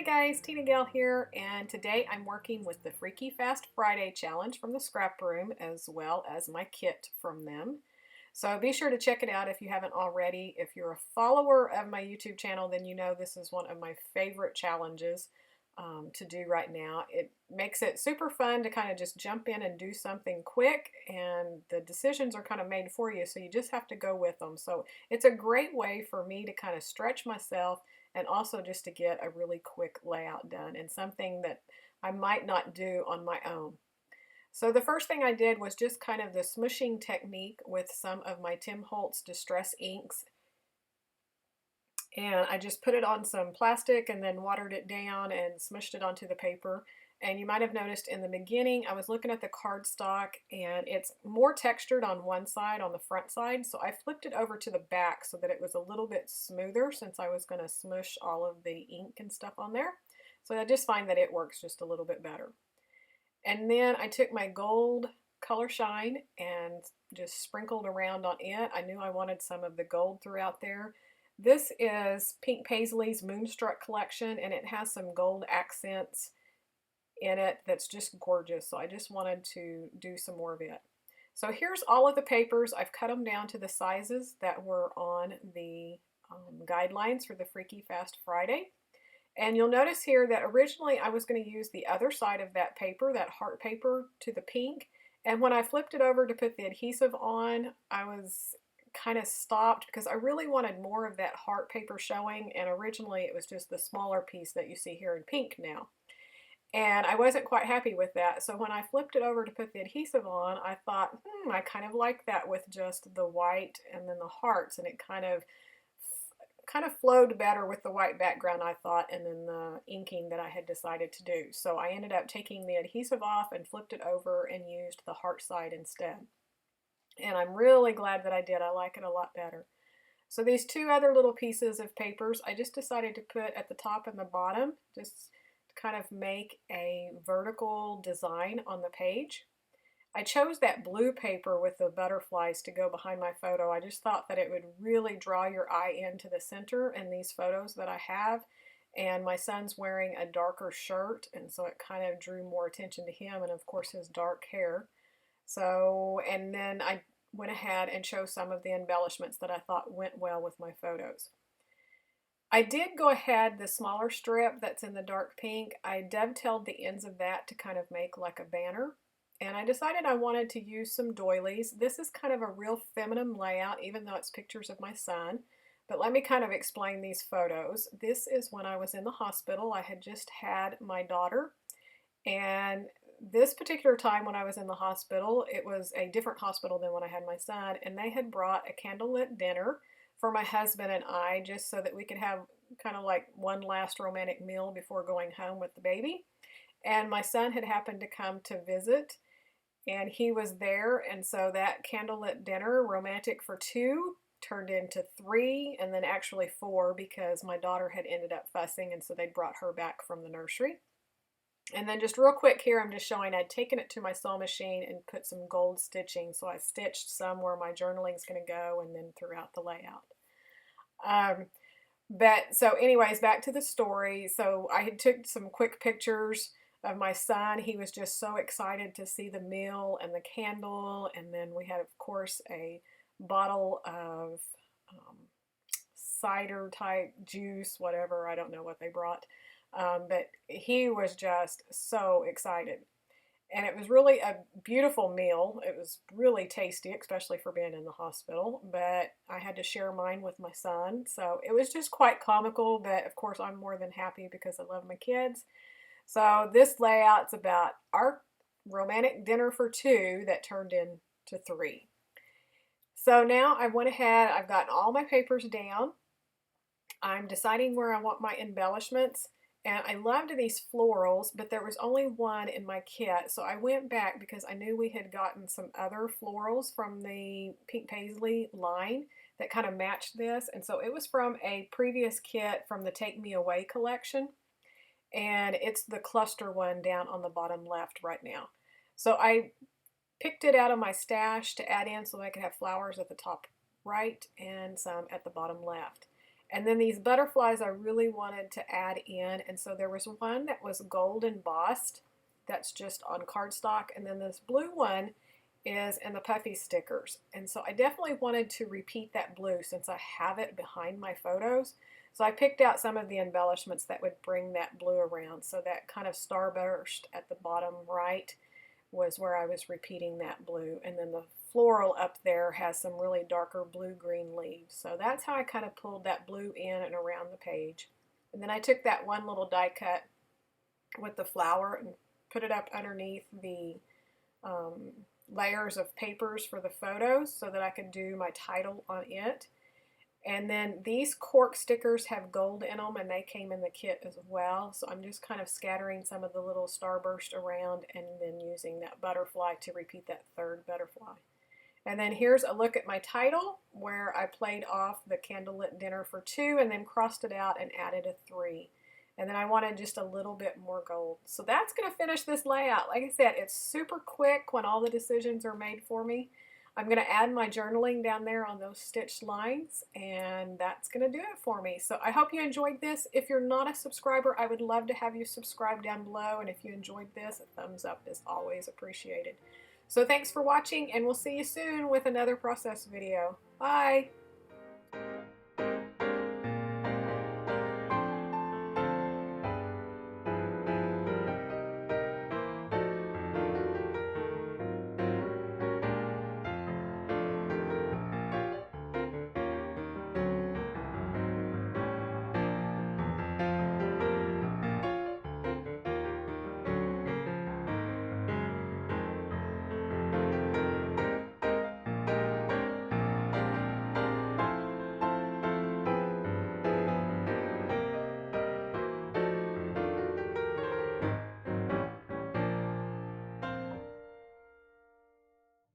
Hi guys, TinaGale here, and today I'm working with the Freaky Fast Friday challenge from the ScrapRoom as well as my kit from them. So be sure to check it out if you haven't already. If you're a follower of my YouTube channel, then you know this is one of my favorite challenges to do right now. It makes it super fun to kind of just jump in and do something quick, and the decisions are kind of made for you, so you just have to go with them. So it's a great way for me to kind of stretch myself and also just to get a really quick layout done and something that I might not do on my own. So the first thing I did was just kind of the smushing technique with some of my Tim Holtz Distress inks, and I just put it on some plastic and then watered it down and smushed it onto the paper. And you might have noticed in the beginning I was looking at the cardstock and it's more textured on one side, on the front side, so I flipped it over to the back so that it was a little bit smoother since I was going to smush all of the ink and stuff on there. So I just find that it works just a little bit better. And then I took my gold color shine and just sprinkled around on it. I knew I wanted some of the gold throughout there. This is Pink Paisley's Moonstruck collection, and it has some gold accents in it that's just gorgeous. So I just wanted to do some more of it. So here's all of the papers. I've cut them down to the sizes that were on the guidelines for the Freaky Fast Friday. And you'll notice here that originally I was going to use the other side of that paper, that heart paper, to the pink. And when I flipped it over to put the adhesive on, I was kind of stopped because I really wanted more of that heart paper showing, and originally it was just the smaller piece that you see here in pink now. And I wasn't quite happy with that, so when I flipped it over to put the adhesive on, I thought, I kind of like that with just the white and then the hearts, and it kind of flowed better with the white background, I thought, and then the inking that I had decided to do. So I ended up taking the adhesive off and flipped it over and used the heart side instead. And I'm really glad that I did. I like it a lot better. So these two other little pieces of papers, I just decided to put at the top and the bottom, just to kind of make a vertical design on the page. I chose that blue paper with the butterflies to go behind my photo. I just thought that it would really draw your eye into the center in these photos that I have. And my son's wearing a darker shirt, and so it kind of drew more attention to him, and of course his dark hair. So, and then I went ahead and chose some of the embellishments that I thought went well with my photos. I did go ahead, the smaller strip that's in the dark pink, I dovetailed the ends of that to kind of make like a banner. And I decided I wanted to use some doilies. This is kind of a real feminine layout, even though it's pictures of my son. But let me kind of explain these photos. This is when I was in the hospital. I had just had my daughter, and this particular time when I was in the hospital, it was a different hospital than when I had my son, and they had brought a candlelit dinner for my husband and I just so that we could have kind of like one last romantic meal before going home with the baby. And my son had happened to come to visit, and he was there, and so that candlelit dinner, romantic for two, turned into three, and then actually four because my daughter had ended up fussing, and so they brought her back from the nursery. And then just real quick here, I'm just showing I'd taken it to my sewing machine and put some gold stitching. So I stitched some where my journaling is going to go and then throughout the layout. But so anyways, back to the story. So I had took some quick pictures of my son. He was just so excited to see the meal and the candle. And then we had, of course, a bottle of cider type juice, whatever. I don't know what they brought. But he was just so excited. And it was really a beautiful meal. It was really tasty, especially for being in the hospital. But I had to share mine with my son. So it was just quite comical. But of course, I'm more than happy because I love my kids. So this layout's about our romantic dinner for two that turned into three. So now I went ahead, I've gotten all my papers down. I'm deciding where I want my embellishments. And I loved these florals, but there was only one in my kit. So I went back because I knew we had gotten some other florals from the Pink Paisley line that kind of matched this. And so it was from a previous kit from the Take Me Away collection. And it's the cluster one down on the bottom left right now. So I picked it out of my stash to add in so I could have flowers at the top right and some at the bottom left. And then these butterflies I really wanted to add in, and so there was one that was gold embossed that's just on cardstock, and then this blue one is in the puffy stickers. And so I definitely wanted to repeat that blue since I have it behind my photos. So I picked out some of the embellishments that would bring that blue around. So that kind of starburst at the bottom right was where I was repeating that blue. And then the floral up there has some really darker blue-green leaves. So that's how I kind of pulled that blue in and around the page. And then I took that one little die cut with the flower and put it up underneath the layers of papers for the photos so that I could do my title on it. And then these cork stickers have gold in them, and they came in the kit as well. So I'm just kind of scattering some of the little starburst around and then using that butterfly to repeat that third butterfly. And then here's a look at my title where I played off the Candlelit Dinner for 2 and then crossed it out and added a 3. And then I wanted just a little bit more gold. So that's going to finish this layout. Like I said, it's super quick when all the decisions are made for me. I'm going to add my journaling down there on those stitched lines, and that's going to do it for me. So I hope you enjoyed this. If you're not a subscriber, I would love to have you subscribe down below. And if you enjoyed this, a thumbs up is always appreciated. So thanks for watching, and we'll see you soon with another process video. Bye!